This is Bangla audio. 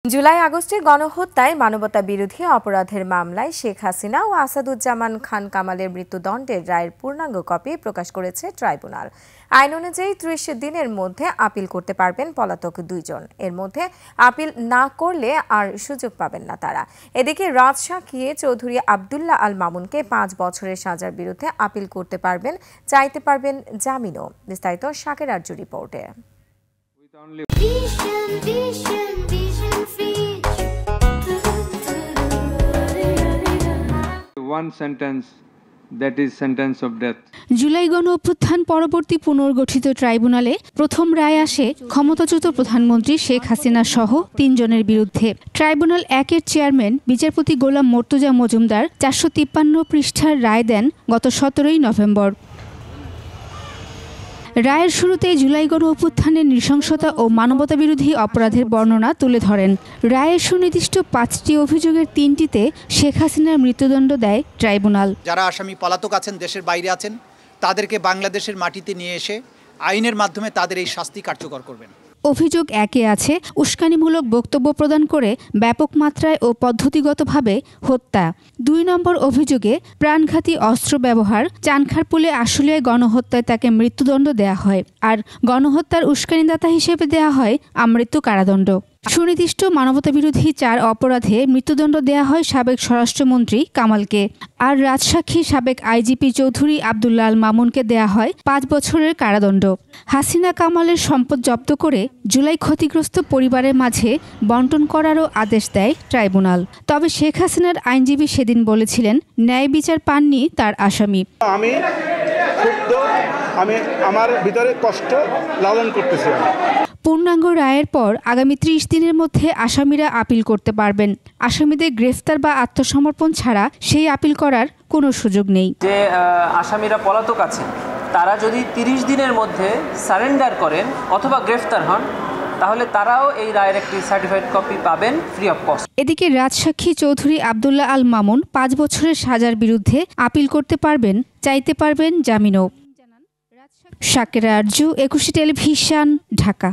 জুলাই আগস্টে গণহত্যায় মানবতা বিরোধী অপরাধের মামলায় শেখ হাসিনা ও আসাদুজ্জামান খান কামালের মৃত্যুদণ্ডের রায়ের পূর্ণাঙ্গ কপি প্রকাশ করেছে ট্রাইব্যুনাল। আইন অনুযায়ী ৩০ দিনের মধ্যে আপিল করতে পারবেন পলাতক দুইজন। এর মধ্যে আপিল না করলে আর সুযোগ পাবেন না তারা। এদিকে রাজশাহী চৌধুরী আব্দুল্লাহ আল মামুনকে ৫ বছরের সাজার বিরুদ্ধে আপিল করতে পারবেন, চাইতে পারবেন জামিনও। বিস্তারিত শাকের আরজু রিপোর্টে। One sentence, that is sentence of death. July গণ অভ্যুত্থান পরবর্তী পুনর্গঠিত ট্রাইব্যুনালে প্রথম রায় আসে ক্ষমতাচ্যুত প্রধানমন্ত্রী শেখ হাসিনা সহ ৩ জনের বিরুদ্ধে। ট্রাইব্যুনাল ১-এর চেয়ারম্যান বিচারপতি গোলাম মর্তুজা মজুমদার ৪৫৩ পৃষ্ঠার রায় দেন গত ১৭ই নভেম্বর। রায়ের শুরুতেই জুলাই গণ অভ্যুত্থানের নৃশংসতা ও মানবতাবিরোধী অপরাধের বর্ণনা তুলে ধরেন। রায়ের সুনির্দিষ্ট ৫টি অভিযোগের ৩টিতে শেখ হাসিনার মৃত্যুদণ্ড দেয় ট্রাইব্যুনাল। যারা আসামি পলাতক আছেন, দেশের বাইরে আছেন, তাদেরকে বাংলাদেশের মাটিতে নিয়ে এসে আইনের মাধ্যমে তাদের এই শাস্তি কার্যকর করবেন। অভিযোগ ১-এ আছে উস্কানিমূলক বক্তব্য প্রদান করে ব্যাপক মাত্রায় ও পদ্ধতিগতভাবে হত্যা। ২ নম্বর অভিযোগে প্রাণঘাতী অস্ত্র ব্যবহার, চানখারপুলে আশুলিয়ায় গণহত্যায় তাকে মৃত্যুদণ্ড দেয়া হয়, আর গণহত্যার উস্কানিদাতা হিসেবে দেয়া হয় আমৃত্যু কারাদণ্ড। সুনির্দিষ্ট মানবতাবিরোধী ৪ অপরাধে মৃত্যুদণ্ড দেয়া হয় সাবেক স্বরাষ্ট্রমন্ত্রী কামালকে, আর রাজশাহী সাবেক আইজিপি চৌধুরী আব্দুল্লাহ আল মামুনকে দেয়া হয় ৫ বছরের কারাদণ্ড। হাসিনা কামালের সম্পদ জব্দ করে জুলাই ক্ষতিগ্রস্ত পরিবারের মাঝে বন্টন করারও আদেশ দেয় ট্রাইব্যুনাল। তবে শেখ হাসিনার আইনজীবী সেদিন বলেছিলেন, ন্যায় বিচার পাননি তার আসামি। আমি আমার ভিতরে কষ্ট লালন করতেছি। পূর্ণাঙ্গ রায়ের পর আগামী ৩০ দিনের মধ্যে আসামিরা আপিল করতে পারবেন। আসামিদের গ্রেফতার বা আত্মসমর্পণ ছাড়া সেই আপিল করার কোনো সুযোগ নেই। যে আসামিরা পলাতক আছেন, তারা যদি ৩০ দিনের মধ্যে সারেন্ডার করেন অথবা গ্রেফতার হন, তাহলে তারাও এই রায়ের একটি সার্টিফাইড কপি পাবেন ফ্রি অফ কস্ট। এদিকে রাজশাহী চৌধুরী আব্দুল্লাহ আল মামুন ৫ বছরের সাজার বিরুদ্ধে আপিল করতে পারবেন, চাইতে পারবেন জামিনও। শাকের আরজু, ২১ টেলিভিশন, ঢাকা।